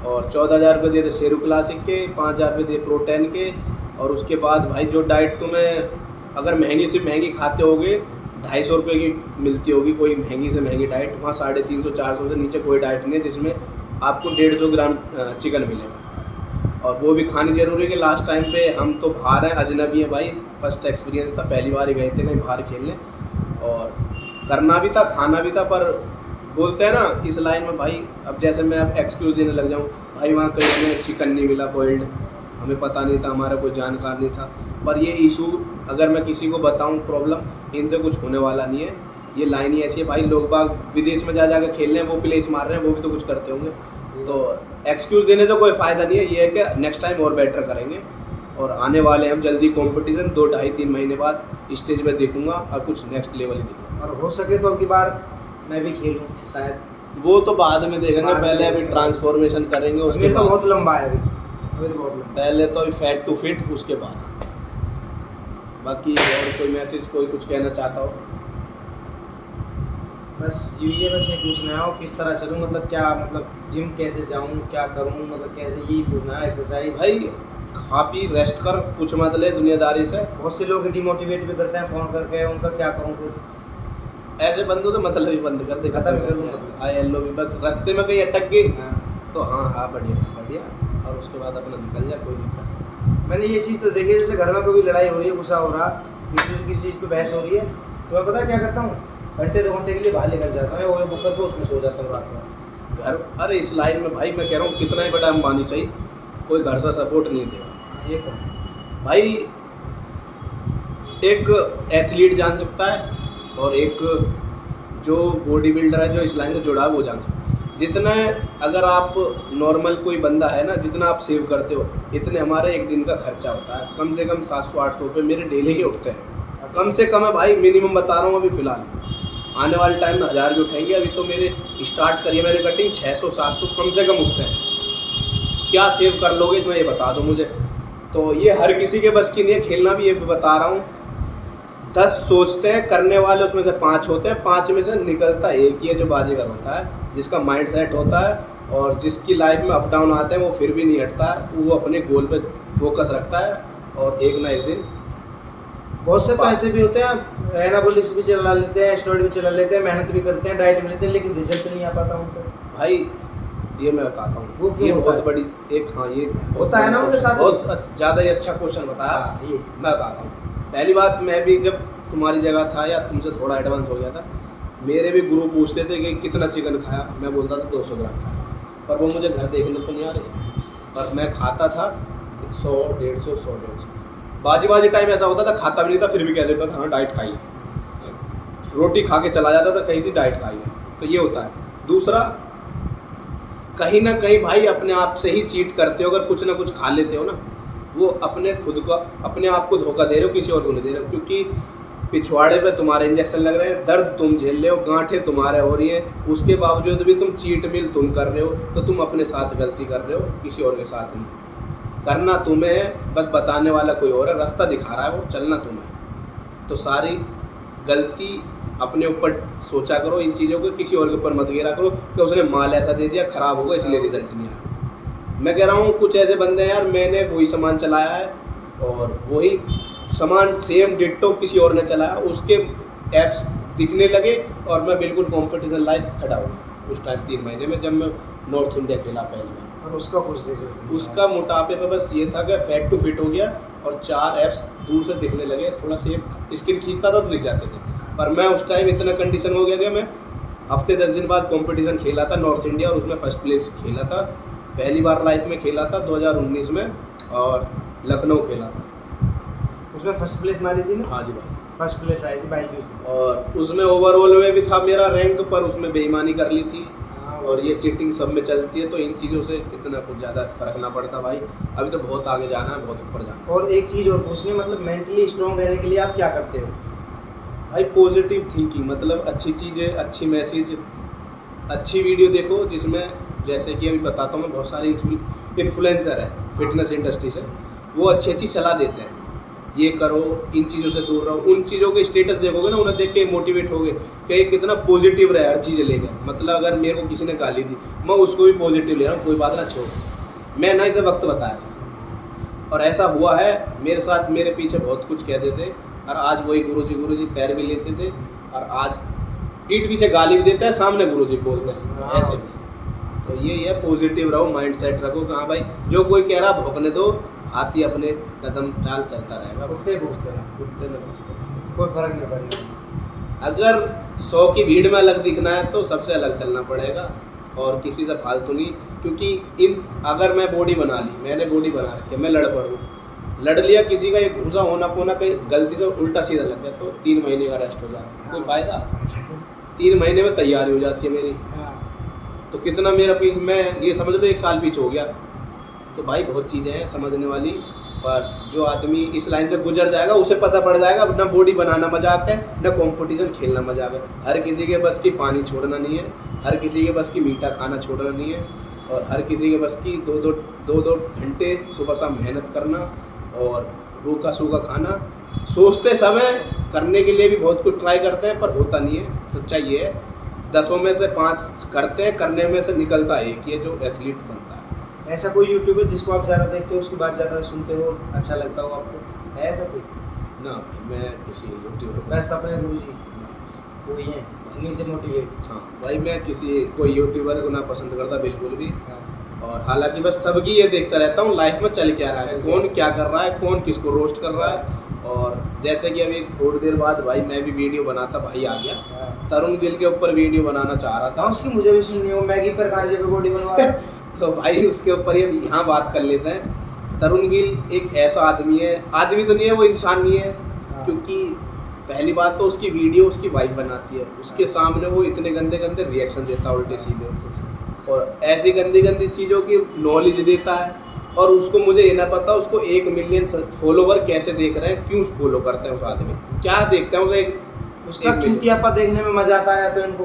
और 14,000 रुपये दिए थे शेरू क्लासिक के, 5,000 रुपये दिए प्रो-10 के। और उसके बाद भाई जो डाइट तुम्हें अगर महंगी से महंगी खाते होगे 250 रुपये की मिलती होगी कोई महंगी से महंगी डाइट, वहाँ 350-400 से नीचे कोई डाइट नहीं है जिसमें आपको 150 ग्राम चिकन मिलेगा। और वो भी खानी जरूरी है कि लास्ट टाइम पे हम तो बाहर हैं, अजनबी हैं भाई, फर्स्ट एक्सपीरियंस था, पहली बार ही गए थे कहीं बाहर खेलने, और करना भी था खाना भी था। पर बोलते हैं ना इस लाइन में भाई, अब जैसे मैं अब एक्सक्यूज़ देने लग जाऊँ, भाई वहाँ कहीं हमें चिकन नहीं मिला बॉइल्ड, हमें पता नहीं था, हमारा कोई जानकार नहीं था। पर ये इशू अगर मैं किसी को बताऊँ प्रॉब्लम, इनसे कुछ होने वाला नहीं है। ये लाइन ही ऐसी है भाई, लोग बाग विदेश में जा कर खेल रहे हैं, वो प्लेस मार रहे हैं, वो भी तो कुछ करते होंगे। तो एक्सक्यूज़ देने से कोई फ़ायदा नहीं है, ये है कि नेक्स्ट टाइम और बेटर करेंगे। और आने वाले हम जल्दी कंपटीशन 2-2.5-3 महीने बाद स्टेज पे देखूंगा और कुछ नेक्स्ट लेवल ही देखूंगा। और हो सके तो अब की बार मैं भी खेलूँ शायद। वो तो बाद में देखेंगे, पहले अभी ट्रांसफॉर्मेशन करेंगे, उसके तो बाद बहुत लंबा है अभी तो बहुत लंबा। पहले तो अभी फैट टू फिट, उसके बाद बाकी और कोई मैसेज कोई कुछ कहना चाहता हो? बस ये बस ये पूछना है किस तरह चलूँ, मतलब क्या, मतलब जिम कैसे जाऊँ, क्या करूँ, मतलब कैसे, यही पूछना है। एक्सरसाइज भाई खा पी रेस्ट कर, कुछ मत ले दुनियादारी से। बहुत से लोग डिमोटिवेट भी करते हैं फ़ोन करके, उनका क्या करूँ फिर? ऐसे बंदों से मतलब ही बंद कर दे, खत्म कर दूँ। हाँ येलो भी बस रास्ते में कहीं अटक गई हाँ। तो हाँ बढ़िया, और उसके बाद अपना निकल जाए, कोई दिक्कत नहीं। मैंने ये चीज़ तो देखी है, जैसे घर में कोई लड़ाई हो रही है, गुस्सा हो रहा, किसी चीज़ पे बहस हो रही है, तो मैं पता क्या करता हूँ, घंटे 2 घंटे के लिए बाहर निकल जाता हूँ, वो बुक करके उसमें सो जाता हूँ रात में। घर, अरे इस लाइन में भाई मैं कह रहा हूँ कितना ही बड़ा अंबानी सही, कोई घर से सपोर्ट नहीं देगा। ये तो है भाई एक एथलीट जान सकता है और एक जो बॉडी बिल्डर है जो इस लाइन से जुड़ा है वो जान सकता है। जितना अगर आप नॉर्मल कोई बंदा है ना, जितना आप सेव करते हो इतने हमारे एक दिन का खर्चा होता है, कम से कम 700-800 रुपये मेरे डेली के उठते हैं, कम से कम है भाई, मिनिमम बता रहा हूँ अभी फ़िलहाल। आने वाले टाइम में 1000 भी उठेंगे, अभी तो मेरे स्टार्ट करिए मैंने कटिंग 600-700 कम से कम उठते हैं। क्या सेव कर लोगे इसमें ये बता दो मुझे। तो ये हर किसी के बस की नहीं है, खेलना भी ये भी बता रहा हूँ। 10 सोचते हैं करने वाले, उसमें से 5 होते हैं, 5 में से निकलता एक ही है जो बाजीगर होता है, जिसका माइंड सेट होता है और जिसकी लाइफ में अप डाउन आते हैं वो फिर भी नहीं हटता है, वो अपने गोल पे फोकस रखता है और एक ना एक दिन। बहुत से तो ऐसे भी होते हैं, एनाबॉलिक्स भी चला लेते हैं, स्टेरॉइड भी चला लेते हैं, मेहनत भी करते हैं, डाइट भी लेते हैं, लेकिन रिजल्ट नहीं आ पाता उनको। भाई ये मैं बताता हूँ, ये बहुत बड़ी एक, हाँ ये होता है ना उनके साथ, बहुत ज़्यादा ही अच्छा क्वेश्चन बताया। ये मैं बताता हूँ। पहली बात, मैं भी जब तुम्हारी जगह था या तुमसे थोड़ा एडवांस हो गया था, मेरे भी गुरु पूछते थे कि कितना चिकन खाया, मैं बोलता था 200 ग्राम, पर वो मुझे घर देखने तो नहीं आ रही, पर मैं खाता था 100-150 बाजी टाइम ऐसा होता था, खाता भी नहीं था फिर भी कह देता था हाँ डाइट खाई, रोटी खा के चला जाता था, कहीं थी डाइट खाई है। तो ये होता है। दूसरा, कहीं ना कहीं भाई अपने आप से ही चीट करते हो, अगर कुछ ना कुछ खा लेते हो ना, वो अपने खुद को, अपने आप को धोखा दे रहे हो, किसी और को नहीं दे रहे हो। क्योंकि पिछवाड़े पे तुम्हारे इंजेक्शन लग रहे हैं, दर्द तुम झेल रहे हो, गांठें तुम्हारे हो रही हैं, उसके बावजूद भी तुम चीट मील तुम कर रहे हो, तो तुम अपने साथ गलती कर रहे हो, किसी और के साथ नहीं। करना तुम्हें है, बस बताने वाला कोई और है, रास्ता दिखा रहा है, वो चलना तुम्हें है। तो सारी गलती अपने ऊपर सोचा करो इन चीज़ों को, किसी और के ऊपर मत गिरा करो कि उसने माल ऐसा दे दिया ख़राब होगा इसलिए रिजल्ट नहीं आया। मैं कह रहा हूँ कुछ ऐसे बंदे हैं यार, मैंने वही सामान चलाया है और वही सामान सेम डिट्टो किसी और ने चलाया, उसके ऐप्स दिखने लगे और मैं बिल्कुल कंपटीशन लाइफ खड़ा हो गया उस टाइम 3 महीने में, जब मैं नॉर्थ इंडिया खेला पहली बार। और उसका कुछ रिजल्ट, उसका मोटापे पे बस ये था कि फैट टू फिट हो गया और 4 ऐप्स दूर से दिखने लगे, थोड़ा सेम स्किन खींचता था तो दिख जाते थे। पर मैं उस टाइम इतना कंडीशन हो गया कि मैं हफ्ते 10 दिन बाद कंपटीशन खेला था नॉर्थ इंडिया और उसमें फर्स्ट प्लेस खेला था। पहली बार लाइफ में खेला था 2019 में और लखनऊ खेला था। उसमें फर्स्ट प्लेस मारी थी ना? हाँ जी भाई, फर्स्ट प्लेस आई थी भाई की उसमें। और उसमें ओवरऑल में भी था मेरा रैंक, पर उसमें बेईमानी कर ली थी और ये चीटिंग सब में चलती है, तो इन चीज़ों से इतना कुछ ज़्यादा फर्क ना पड़ता भाई। अभी तो बहुत आगे जाना है, बहुत ऊपर जाना है। और एक चीज़ और पूछनी, मतलब मेंटली स्ट्रॉन्ग रहने के लिए आप क्या करते हो? भाई पॉजिटिव थिंकिंग, मतलब अच्छी चीज़ें, अच्छी मैसेज, अच्छी वीडियो देखो जिसमें, जैसे कि अभी बताता हूँ मैं, बहुत सारे इन्फ्लुएंसर है फिटनेस इंडस्ट्री से, वो अच्छी अच्छी सलाह देते हैं, ये करो, इन चीज़ों से दूर रहो। उन चीज़ों के स्टेटस देखोगे ना, उन्हें देख के मोटिवेट होगे कि ये कितना पॉजिटिव रहे हर चीज़ लेकर। मतलब अगर मेरे को किसी ने गाली दी, मैं उसको भी पॉजिटिव ले रहा हूँ, कोई बात ना छोड़, मैं ना इसे वक्त बताया। और ऐसा हुआ है मेरे साथ, मेरे पीछे बहुत कुछ कहते थे और आज वही गुरुजी पैर भी लेते थे और आज पीठ पीछे गाली भी देते हैं, सामने गुरुजी बोलते हैं ऐसे भी। तो ये है, पॉजिटिव रहो, माइंड सेट रखो कि हाँ भाई जो कोई कह रहा भौंकने दो, हाथी अपने कदम चाल चलता रहेगा। कुत्ते पूछते हैं, कुत्ते ने पूछते हैं, कोई फर्क नहीं पड़ेगा। अगर 100 की भीड़ में अलग दिखना है तो सबसे अलग चलना पड़ेगा और किसी से फालतू नहीं। क्योंकि अगर मैं बॉडी बना ली, मैंने बॉडी बना रखी है, मैं लड़ लिया किसी का, ये घूसा होना पोना कहीं गलती से उल्टा सीधा लग गया तो 3 महीने का रेस्ट हो जाए, कोई फ़ायदा? 3 महीने में तैयारी हो जाती है मेरी, तो कितना मेरा मैं ये समझ लो 1 साल पीछे हो गया। तो भाई बहुत चीज़ें हैं समझने वाली, पर जो आदमी इस लाइन से गुजर जाएगा उसे पता पड़ जाएगा ना बॉडी बनाना मजाक है, ना कंपटीशन खेलना मजाक है। हर किसी के बस की पानी छोड़ना नहीं है, हर किसी के बस की मीठा खाना छोड़ना नहीं है, और हर किसी के बस की 2-2 घंटे सुबह शाम मेहनत करना और रूखा सूखा खाना। सोचते समय करने के लिए भी बहुत कुछ ट्राई करते हैं पर होता नहीं है। सच्चाई ये है, 10 में से 5 करते हैं, करने में से निकलता है एक, ये जो एथलीट बनता है। ऐसा कोई यूट्यूबर जिसको आप ज़्यादा देखते हो, उसकी बात ज़्यादा सुनते हो, अच्छा लगता हो आपको, है ऐसा कोई? ना भाई, मैं किसी यूट्यूबर बस अपने गुरुजी वही हैं, उन्हीं से मोटिवेट। हाँ भाई, मैं किसी कोई यूट्यूबर को ना पसंद करता बिल्कुल भी। हाँ। और हालांकि बस सबकी ये देखता रहता हूँ लाइफ में चल क्या रहा है, कौन क्या कर रहा है, कौन किसको रोस्ट कर रहा है। और जैसे कि अभी थोड़ी देर बाद भाई मैं भी वीडियो बनाता, भाई आ गया तरुण गिल के ऊपर वीडियो बनाना चाह रहा था। उसकी मुझे भी सुननी हो, मैगी पर कांजे पे बॉडी बनवा रहा है। तो भाई उसके ऊपर ये यहाँ बात कर लेते हैं। तरुण गिल एक ऐसा आदमी है, आदमी तो नहीं है वो, इंसान नहीं है। क्योंकि पहली बात तो उसकी वीडियो उसकी वाइफ बनाती है, उसके सामने वो इतने गंदे गंदे रिएक्शन देता है उल्टे सीधे, और ऐसी गंदी गंदी चीज़ों की नॉलेज देता है। और उसको मुझे ये ना पता उसको 1 मिलियन फॉलोवर कैसे देख रहे हैं, क्यों फॉलो करते हैं उस आदमी, क्या देखते हैं उसे। उसका चूतियापा देखने में मजा आता है तो इनको,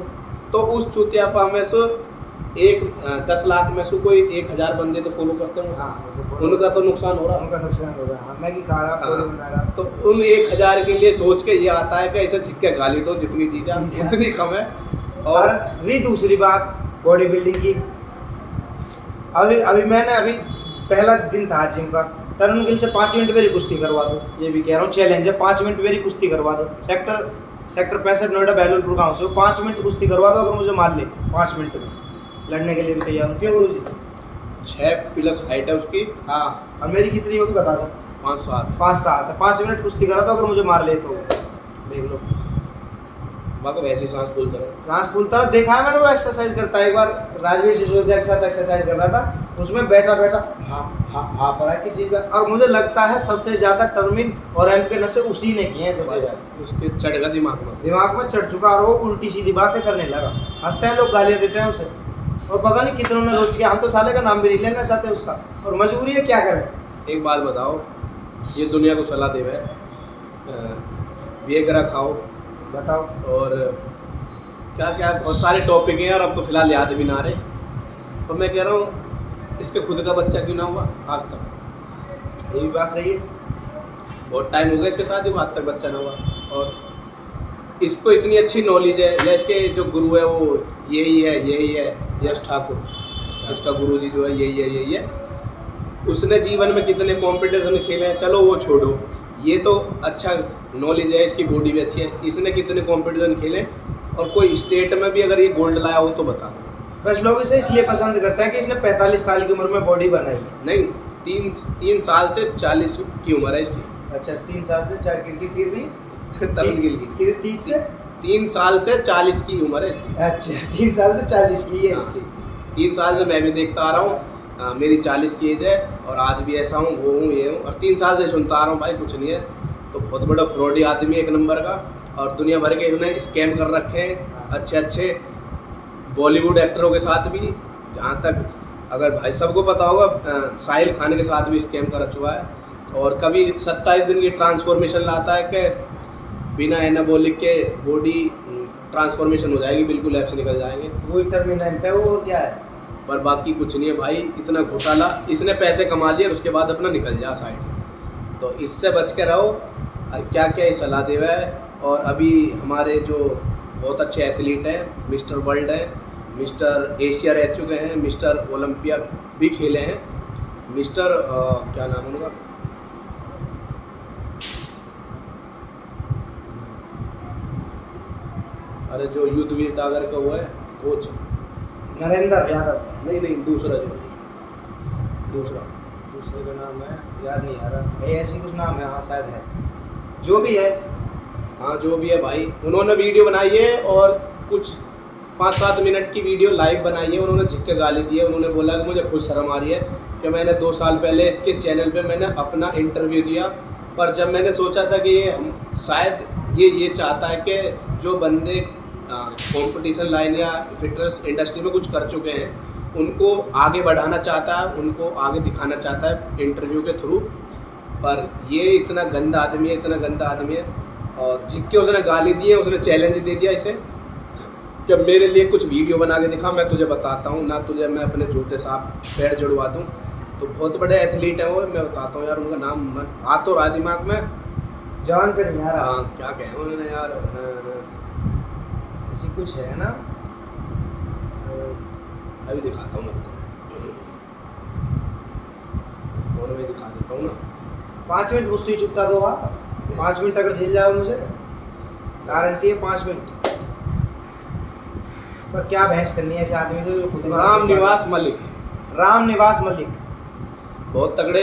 तो उस चूतियापा में से 10 लाख में से कोई 1000 बंदे तो फॉलो करते हैं। हाँ, उनका तो नुकसान हो रहा, उनका नुकसान हो रहा है। मैगी खा रहा, बॉडी बना रहा, तो उन 1000 के लिए सोच के ये आता है कि ऐसे छिक्के गाली दो, जितनी चीज़ें उतनी कम है। और रही दूसरी बात बॉडी बिल्डिंग की, अभी मैंने पहला दिन था जिम का, तरुण गिल से 5 मिनट मेरी कुश्ती करवा दो, ये भी कह रहा हूँ चैलेंज है, 5 मिनट मेरी कुश्ती करवा दो। सेक्टर 65 नोएडा बहलोलपुर गाँव से 5 मिनट कुश्ती करवा दो, अगर मुझे मार ले 5 मिनट में लड़ने के लिए भी तैयार हूँ। क्यों गुरु जी? 6+ हाइट है उसकी। हाँ, और मेरी कितनी होगी बता दो? 5-7। 5 मिनट कुश्ती करा दो, अगर मुझे मार ले तो देख लो। बाकी वैसी सांस फूलता है, सांस फूलता है, देखा है मैंने, वो एक्सरसाइज करता है। एक बार राजवीर सिसोदिया के साथ एक्सरसाइज कर रहा था, उसमें बैठा हाँ पर है किसी का। और मुझे लगता है सबसे ज़्यादा टर्मिन और एम के नशे उसी ने किए हैं सबसे ज़्यादा। उसके चढ़ेगा दिमाग में चढ़ चुका, और वो उल्टी सीधी बातें करने लगा। हंसते हैं लोग, गालियाँ देते हैं उसे, और पता नहीं कितनों ने रोस्ट किया। हम तो साले का नाम भी नहीं लेना चाहते उसका, और मजबूरी है, क्या करें। एक बात बताओ, ये दुनिया को सलाह दे रहा है, वेगरा खाओ, बताओ, और क्या क्या बहुत सारे टॉपिक हैं यार, अब तो फिलहाल याद भी ना रहे। तो मैं कह रहा हूँ इसके खुद का बच्चा क्यों ना हुआ आज तक? ये भी बात सही है, बहुत टाइम हो गया इसके साथ ही, आज तक बच्चा ना हुआ। और इसको इतनी अच्छी नॉलेज है, या इसके जो गुरु है वो यही है यश ठाकुर, इसका गुरु जी जो है यही है। उसने जीवन में कितने कॉम्पिटिशन खेले हैं, चलो वो छोड़ो, ये तो अच्छा नॉलेज है, इसकी बॉडी भी अच्छी है। इसने कितने कॉम्पिटिशन खेले और कोई स्टेट में भी अगर ये गोल्ड लाया हो तो बता दो। बस लोग इसे इसलिए पसंद करते हैं कि इसने 45 साल की उम्र में बॉडी बनाई है। नहीं, 3 साल से 40 की उम्र है इसकी। अच्छा 3 साल से 4 किस गिर रही तरुण गिल की 30 से 3 साल से 40 की उम्र है इसकी। अच्छा 3 साल से 40 की है इसकी। 3 साल से मैं भी देखता आ रहा हूँ, मेरी 40 की एज है और आज भी ऐसा हूँ, वो हूँ, ये हूँ, और 3 साल से सुनता आ रहा हूँ भाई कुछ नहीं है। तो बहुत बड़ा फ्रॉडी आदमी एक नंबर का, और दुनिया भर के इसने स्कैम कर रखे हैं अच्छे बॉलीवुड एक्टरों के साथ भी। जहाँ तक अगर भाई सबको पता होगा, साहिल खान के साथ भी स्कैम कर चुका है। और कभी 27 दिन की ट्रांसफॉर्मेशन लाता है कि बिना एनाबॉलिक के बॉडी ट्रांसफॉर्मेशन हो जाएगी, बिल्कुल ऐप से निकल जाएंगे। वो टर्मिनल पे वो क्या है, पर बाकी कुछ नहीं है भाई। इतना घोटाला, इसने पैसे कमा लिए और उसके बाद अपना निकल जा साइड। तो इससे बच के रहो। और क्या क्या सलाह देवा है। और अभी हमारे जो बहुत अच्छे एथलीट हैं, मिस्टर वर्ल्ड है, मिस्टर एशिया रह चुके हैं, मिस्टर ओलंपिया भी खेले हैं, मिस्टर क्या नाम उनका, अरे जो युद्धवीर टागर का हुआ है कोच, नरेंद्र यादव। नहीं दूसरे का नाम है, याद नहीं आ रहा है, ऐसी कुछ नाम है, हाँ शायद है, जो भी है। हाँ जो भी है भाई, उन्होंने वीडियो बनाई है और कुछ 5-7 मिनट की वीडियो लाइव बनाई है। उन्होंने झिक के गाली दी है। उन्होंने बोला कि मुझे खुद शर्म आ रही है कि मैंने 2 साल पहले इसके चैनल पे मैंने अपना इंटरव्यू दिया, पर जब मैंने सोचा था कि ये हम शायद ये चाहता है कि जो बंदे कंपटीशन लाइन या फिटनेस इंडस्ट्री में कुछ कर चुके हैं उनको आगे बढ़ाना चाहता है, उनको आगे दिखाना चाहता है इंटरव्यू के थ्रू। पर ये इतना गंदा आदमी है और झिक के उसने गाली दी है। उसने चैलेंज दे दिया इसे कि मेरे लिए कुछ वीडियो बना के दिखा, मैं तुझे बताता हूँ ना, तुझे मैं अपने जूते साफ पैर जुड़वा दूँ। तो बहुत बड़े एथलीट हैं वो, मैं बताता हूँ यार, उनका नाम आ तो रहा दिमाग में, जवान पे नहीं यार। हाँ क्या कहें उन्होंने यार, ऐसी कुछ है ना, अभी दिखाता हूँ, मेरे को फ़ोन में दिखा देता हूँ ना। 5 मिनट मुझसे चुपटा दो आप, 5 मिनट अगर झेल जाओ मुझे, गारंटी है 5 मिनट। पर क्या बहस करनी है ऐसे आदमी से जो खुद रामनिवास मलिक बहुत तगड़े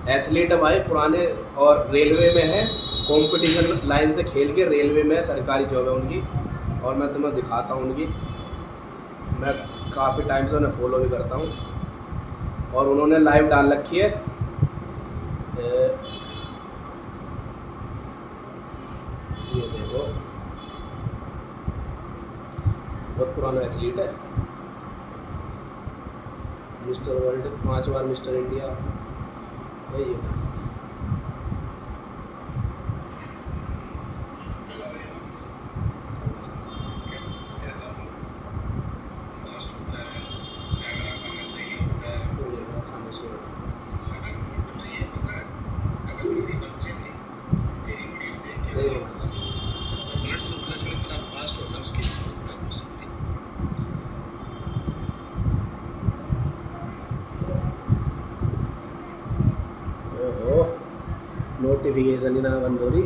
एथलीट है भाई, पुराने, और रेलवे में है, कंपटीशन लाइन से खेल के रेलवे में सरकारी जॉब है उनकी। और मैं तुम्हें दिखाता हूँ उनकी, मैं काफ़ी टाइम से उन्हें फॉलो भी करता हूँ। और उन्होंने लाइव डाल रखी है, ये देखो, बहुत पुराना एथलीट है, मिस्टर वर्ल्ड, 5 बार मिस्टर इंडिया, यही है। नोटिफिकेशन ही ना बंद हो रही।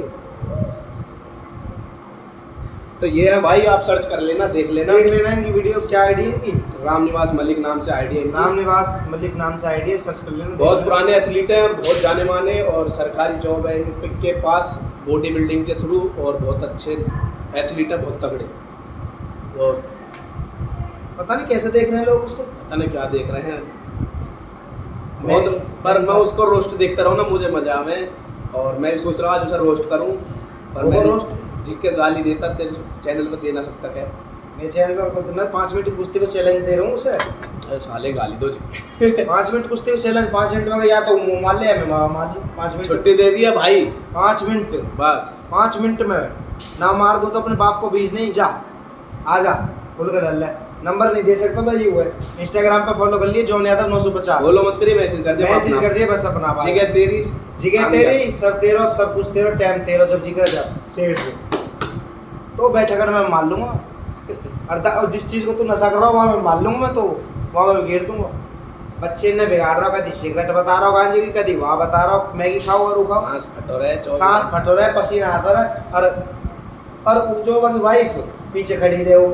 तो ये है भाई, आप सर्च कर लेना, देख लेना इनकी वीडियो। क्या आईडी है इनकी? रामनिवास मलिक नाम से आईडी है। रामनिवास मलिक नाम से आईडी है, सर्च कर लेना। बहुत पुराने एथलीट हैं और बहुत जाने माने, और सरकारी जॉब है इनके पास बॉडी बिल्डिंग के थ्रू, और बहुत अच्छे एथलीट हैं, बहुत तगड़े। और पता नहीं कैसे देख रहे हैं लोग उसको, पता नहीं क्या देख रहे हैं बहुत। पर मैं उसको रोस्ट देखता रहूँ ना, मुझे मजा आवे, और मैं भी सोच रहा आज उसे रोस्ट करूँ, पर मैं रोस्ट जिक के गाली देता, तेरे चैनल पर दे ना सकता क्या? मेरे चैनल पर मैं 5 मिनट की कुश्ती को चैलेंज दे रहा हूँ उसे। अरे साले गाली दो जिक 5 मिनट कुश्ती को चैलेंज, 5 मिनट में या तो मुँह मार ले या मैं मार लूँ। 5 मिनट छुट्टी दे दिया भाई, 5 मिनट बस। 5 मिनट में ना मार दो तो अपने बाप को बीज नहीं, जा आ जा खुल कर डल है। नंबर नहीं दे सकता भाई, ये हुआ है। इंस्टाग्राम पे फॉलो कर लिए जॉन यादव 950। फॉलो मत करिए, मैसेज कर दिया बस अपना भाई। जिगर तेरी, जिगर तेरी, सब तेरा, सब कुछ तेरा, टाइम तेरा, जब जिगर जा शेर से तो बैठा कर मैं मार लूंगा। और जिस चीज़ को तू नशा कर रहा हो वहाँ मैं मार लूंगा, मैं तो वहाँ मैं घेर दूंगा। बच्चे ने बिगाड़ रहा, कभी सिगरेट बता रहा हो गांजे की, कभी वहाँ बता रहा हो मैगी खाओ और खाओ, सांस फटो रहे, सांस फटो रहा है, पसीना आता रहा। और जो वाली वाइफ पीछे खड़ी रहे, वो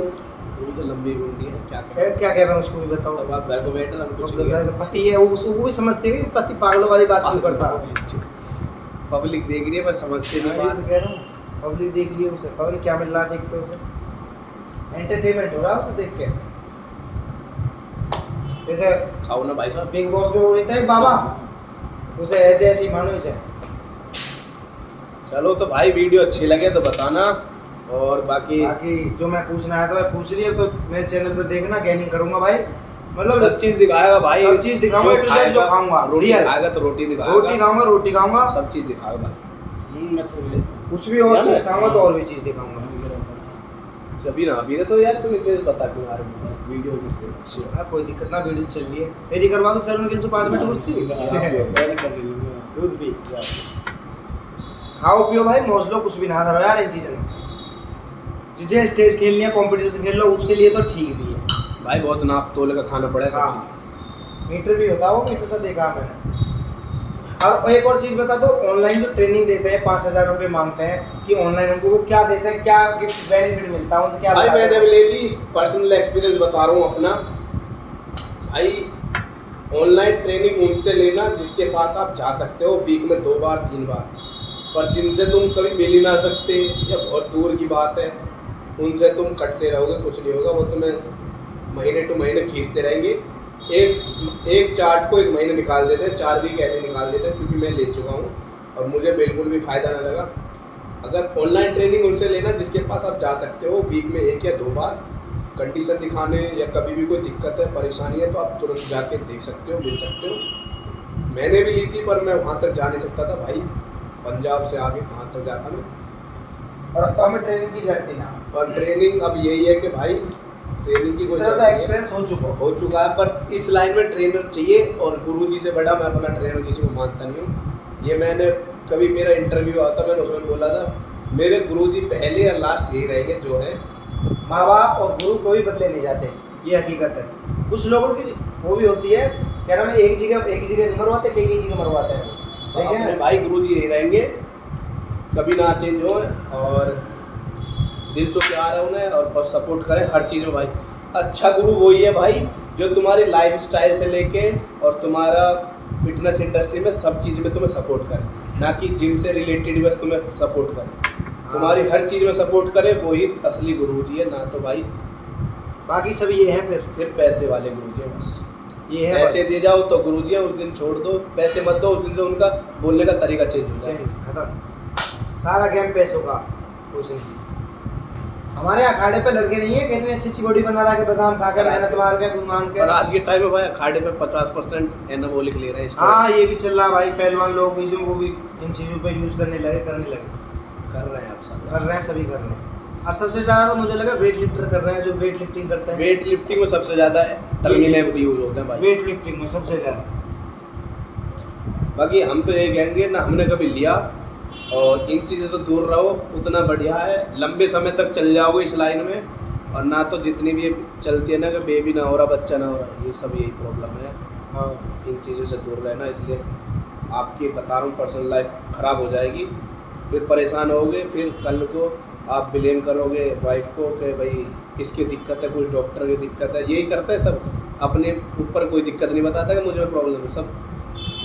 तो लंबी गुंडी है, क्या क्या कह रहे हैं उसको भी बताओ। अब आप घर को बैठे हम कुछ नहीं कह सकते। पति है वो भी समझते हैं कि पति पागलों वाली बात नहीं करता। पब्लिक देख रही है पर समझते नहीं बात। कह रहा हूँ पब्लिक देख रही है उसे, पता नहीं क्या मिल रहा है देख के, उसे एंटरटेनमेंट हो रहा है उसे देख के। जैसे खाओ ना भाई साहब, बिग बॉस में वो रहता है बाबा, उसे ऐसे ऐसे मानो इसे। चलो तो भाई वीडियो अच्छी लगे तो बताना, और बाकी जो मैं पूछना आया था मैं पूछ लिया। तो मेरे चैनल पे देखना, गेनिंग करूंगा भाई, मतलब सब चीज दिखाएगा भाई, सब चीज दिखाऊंगा, जो खाऊंगा रोटी खाएगा तो रोटी दिखाएगा, रोटी खाऊंगा सब चीज दिखाएगा भाई। कुछ भी और चीज खाऊंगा तो और भी चीज दिखाऊंगा। जब ना अभी तो यार तुम इतने बता क्यों आ रहे हो वीडियो देखते? हाँ कोई दिक्कत ना, वीडियो चल रही है तेरी करवा दूं, चल मैं 5 मिनट घुसती दूध पी खाओ पियो भाई, मौज लो, कुछ भी ना करो यार इन चीज़ों में। जिसे स्टेज खेलनी है, कंपटीशन खेल लो, उसके लिए तो ठीक भी है भाई, बहुत नाप तोल का खाना पड़ा है सब हाँ। मीटर भी होता है, वो मीटर से देखा मैंने। और एक और चीज़ बता दो, ऑनलाइन जो ट्रेनिंग देते हैं 5,000 रुपये मांगते हैं कि ऑनलाइन हमको वो क्या देते हैं, क्या गिफ्ट बेनिफिट मिलता है उनसे, क्या भाई मैंने भी ले ली, पर्सनल एक्सपीरियंस बता रहा हूँ अपना भाई। ऑनलाइन ट्रेनिंग उनसे लेना जिसके पास आप जा सकते हो वीक में 2 बार 3 बार, पर जिनसे तुम कभी मिल ही ना सकते या बहुत दूर की बात है, उनसे तुम कटते रहोगे, कुछ नहीं होगा। वो तुम्हें महीने टू महीने खींचते रहेंगे, एक चार्ट को 1 महीने निकाल देते हैं, 4 वीक ऐसे निकाल देते हैं, क्योंकि मैं ले चुका हूँ और मुझे बिल्कुल भी फ़ायदा ना लगा। अगर ऑनलाइन ट्रेनिंग उनसे लेना जिसके पास आप जा सकते हो वीक में 1 या 2 बार, कंडीशन दिखाने या कभी भी कोई दिक्कत है परेशानी है तो आप तुरंत जाके देख सकते हो, मिल सकते हो। मैंने भी ली थी पर मैं वहाँ तक जा नहीं सकता था भाई, पंजाब से आगे कहाँ तक जाता मैं। और अब तो हमें ट्रेनिंग की जरूरत ही ना, पर ट्रेनिंग अब यही है कि भाई ट्रेनिंग की कोई एक्सपीरियंस हो चुका है, पर इस लाइन में ट्रेनर चाहिए, और गुरुजी से बड़ा मैं अपना ट्रेनर किसी को मानता नहीं हूँ। ये मैंने कभी मेरा इंटरव्यू आता मैंने उसमें बोला था, मेरे गुरुजी पहले और लास्ट यही रहेंगे जो है। माँ बाप और गुरु कोई बदले नहीं जाते, ये हकीकत है। कुछ लोगों की वो भी होती है, क्या नाम है, एक जगह नहीं मरवाते, कई जगह मरवाते हैं। अपने भाई गुरुजी यही रहेंगे, कभी ना चेंज हो, और दिल से प्यार है उन्हें और बहुत सपोर्ट करें हर चीज़ में भाई। अच्छा गुरु वही है भाई जो तुम्हारी लाइफ स्टाइल से लेके और तुम्हारा फिटनेस इंडस्ट्री में सब चीज़ में तुम्हें सपोर्ट करे, ना कि जिम से रिलेटेड बस तुम्हें सपोर्ट करे। तुम्हारी हर चीज़ में सपोर्ट करे, वही असली गुरुजी है, ना तो भाई बाकी सब ये हैं। फिर पैसे वाले गुरुजी हैं बस। ये है पैसे दे जाओ तो गुरुजी है, उस दिन छोड़ दो, पैसे मत दो, उस दिन से उनका बोलने का तरीका चेंज हो जाए। खत्म, सारा गेम पैसों का, कुछ नहीं। हमारे अखाड़े पे लड़के नहीं है, कितनी अच्छी बॉडी बना रहा है, बादाम खा के मेहनत मार के घुमान के। और आज के टाइम में भाई अखाड़े पे 50% एनाबॉलिक ले रहे हैं। हाँ ये भी चल रहा भाई, पहलवान लोग भी जो वो भी इन चीज़ों पे यूज़ करने लगे, कर रहे हैं, आप सब कर रहे हैं, सभी कर रहे हैं। और सबसे ज़्यादा तो मुझे लगा वेट लिफ्टर कर रहे हैं, जो वेट लिफ्टिंग करते हैं। वेट लिफ्टिंग में सबसे ज़्यादा टर्मिनल यूज होता है भाई, वेट लिफ्टिंग में सबसे ज़्यादा। बाकी हम तो ये कहेंगे ना, हमने कभी लिया, और इन चीज़ों से दूर रहो, उतना बढ़िया है। लंबे समय तक चल जाओगे इस लाइन में, और ना तो जितनी भी चलती है ना कि बेबी ना हो रहा, बच्चा ना हो रहा, ये सब यही प्रॉब्लम है। हाँ इन चीज़ों से दूर रहना, इसलिए आपकी बता रहा हूँ पर्सनल लाइफ ख़राब हो जाएगी, फिर परेशान होगे, फिर कल को आप ब्लेम करोगे वाइफ को कि भाई इसकी दिक्कत है, कुछ डॉक्टर की दिक्कत है। यही करते हैं सब, अपने ऊपर कोई दिक्कत नहीं बताता कि मुझे प्रॉब्लम है, सब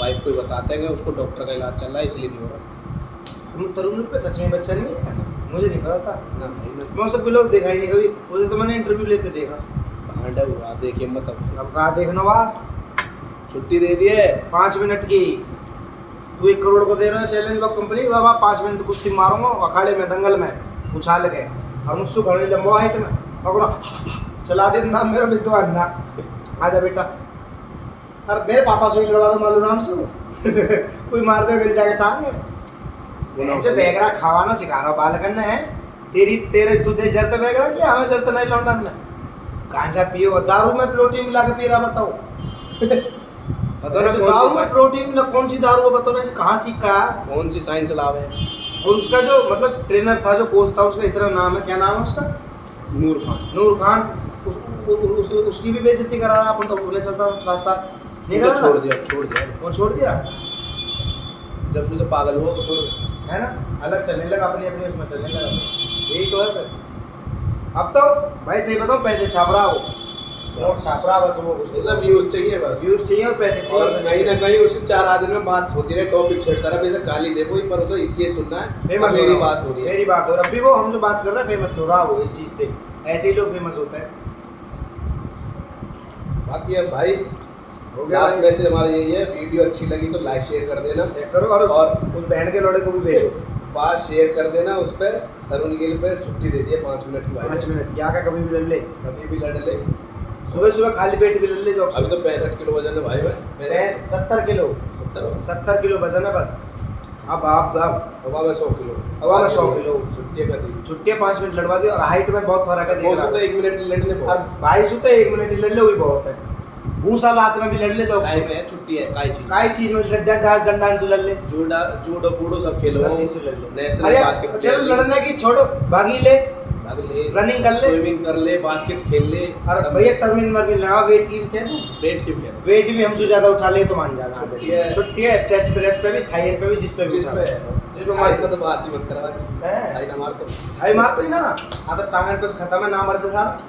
वाइफ को ही बताते हैं कि उसको डॉक्टर का इलाज चल रहा है इसलिए नहीं हो रहा। तुम तरुण पे सच में बच्चा नहीं है, मुझे नहीं पता था ना भाई, मैं सब लोग देखा ही नहीं कभी, मुझे तो मैंने इंटरव्यू लेते देखा। भांडा हुआ देखिए मत, अब कहा देखना बात, छुट्टी दे दी है 5 मिनट की, तू 1 करोड़ को दे रहा है चैलेंज लॉक कंपनी, बाबा 5 मिनट कुश्ती मारूंगा अखाड़े में, दंगल में उछाल के, और मुझसे घड़ी लंबा हाइट में, और चला दे नाम मेरा विद्वान ना, आजा बेटा। अरे मेरे पापा से ही लड़वा दो मालूम नाम से कोई मार दे मिल जाके टांग जब बैगरा खावाना सिखा रहा बाल करना है, तेरे तुझे जरत बैगरा कि हमें जरत नहीं लौटा में गांजा पियो, दारू में प्रोटीन मिला के पी रहा, बताओ दारू में प्रोटीन मिला, कौन सी दारू है बताओ, कहाँ सीखा, कौन सी साइंस लाभ है। और उसका जो मतलब ट्रेनर था, जो कोच था, उसका इतना नाम है, क्या नाम है उसका? नूर खान। नूर खान। उसकी भी बेइज्जती करा रहा अपन तो अपने साथ साथ नहीं करा, छोड़ दिया और छोड़ दिया जब से तो पागल हुआ तो छोड़ दिया। है ना, अलग चलने लगा, अपनी अपनी उसमें चलने लगा, यही तो है फिर। अब तो भाई सही बताऊं, पैसे छाप रहा हो और छाप रहा, बस वो कुछ मतलब व्यूज चाहिए, बस व्यूज चाहिए और पैसे चाहिए। और कहीं ना कहीं उससे 4 आदमी में बात होती रहे, टॉपिक छेड़ता रहा, वैसे गाली देखो ही, पर उसे इसलिए सुनना है, फेमस मेरी बात हो रही है, मेरी बात हो रही है। अभी वो हम जो बात कर रहे हैं फेमस हो रहा, वो इस चीज से, ऐसे ही लोग फेमस होते हैं। बाकी अब भाई हो गया लास्ट भाई। मैसेज हमारा यही है, वीडियो अच्छी लगी तो लाइक शेयर कर देना, चेक करो और उस बहन के लौड़े को भी भेजो, बात शेयर कर देना। उस पर तरुण गिल पे छुट्टी दे दी है 5 मिनट की, 5 मिनट क्या का, कभी भी ले ले, कभी भी लड़ ले। सुबह सुबह खाली पेट भी ले ले जो। अभी तो 65 किलो वजन है भाई, मैं 70 किलो 70 किलो वजन है बस। अब हवा में 100 किलो, हवा में 100 किलो छुट्टी का दिन, छुट्टी 5 मिनट लड़वा दी, और हाइट में बहुत फर्क है, देख रहा तो 1 मिनट लड़ ले, और 22 होते 1 मिनट ही लड़ ले, वही बहुत है। भूसा लात में भी लड़ ले, जो काई में है, छुट्टी है, काई चीज में डंडा से लड़ ले, जूडो कूडो सब खेलो, सब चीज से लड़ ले। नेशनल अरे बास्केट चलो लड़ने की छोड़ो, भागी ले, भाग ले, रनिंग कर ले, स्विमिंग कर ले, बास्केट खेल ले। अरे भैया टर्मिन मर भी लगा, वेट की क्या है, वेट क्यों कहते वेट भी हमसे ज्यादा उठा ले तो मान जाना। छुट्टी है। छुट्टी है, चेस्ट प्रेस पे भी, थाई पे भी, जिस पे भी जिस पे जिसमें भाई मार से तो बात ही मत करवा, है। भाई ना मार तो थाई मार तो ही ना, हाँ तो टांगन पे से खत्म है, ना मरते सारा।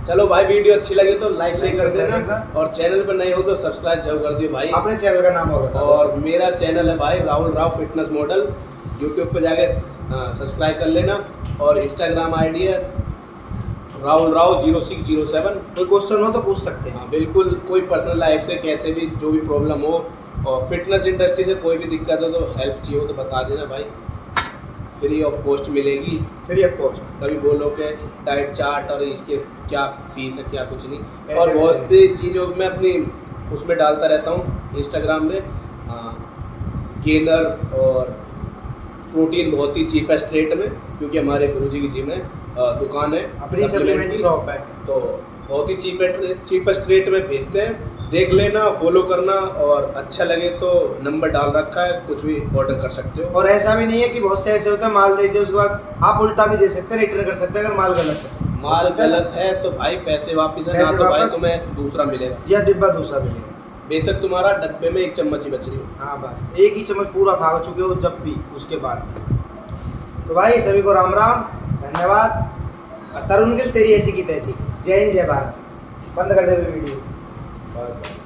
चलो भाई, वीडियो अच्छी लगी तो लाइक शेयर कर शेयर देना, और चैनल पर नए हो तो सब्सक्राइब जरूर कर दियो भाई। अपने चैनल का नाम और बताओ। और मेरा चैनल है भाई Rahul Rao fitness model, YouTube पे जाके सब्सक्राइब कर लेना, और इंस्टाग्राम आईडी है राहुल राव 0607। कोई क्वेश्चन हो तो पूछ सकते हैं। हाँ बिल्कुल, कोई पर्सनल लाइफ से कैसे भी जो भी प्रॉब्लम हो, और फिटनेस इंडस्ट्री से कोई भी दिक्कत हो तो हेल्प चाहिए हो तो बता देना भाई, फ्री ऑफ कॉस्ट मिलेगी। फ्री ऑफ कॉस्ट, कभी बोलो कि डाइट चार्ट और इसके क्या फीस है, क्या कुछ नहीं। ऐसे और बहुत वैसे सी चीज़ों मैं अपनी उसमें डालता रहता हूँ इंस्टाग्राम में, गेनर और प्रोटीन बहुत ही चीपेस्ट रेट में, क्योंकि हमारे गुरुजी की जिम है, दुकान है, अपनी सप्लीमेंट शॉप है, तो बहुत ही चीपेस्ट रेट में भेजते हैं। देख लेना, फॉलो करना, और अच्छा लगे तो नंबर डाल रखा है, कुछ भी ऑर्डर कर सकते हो। और ऐसा भी नहीं है कि बहुत से ऐसे होते हैं माल दे दे उसके बाद आप उल्टा भी दे सकते हैं, रिटर्न कर सकते हैं अगर माल गलत है। माल गलत है तो भाई पैसे वापस है, ना पैसे तो भाई वापस। तुम्हें दूसरा मिलेगा, या डिब्बा दूसरा मिलेगा। बेशक तुम्हारा डब्बे में 1 चम्मच ही बच रही हो। हाँ बस एक ही चम्मच पूरा खा चुके हो जब भी, उसके बाद में। तो भाई सभी को राम राम, धन्यवाद। और तरुण गिल तेरी ऐसी की तैसी, जय हिंद जय भारत। बंद कर दे वीडियो। बस।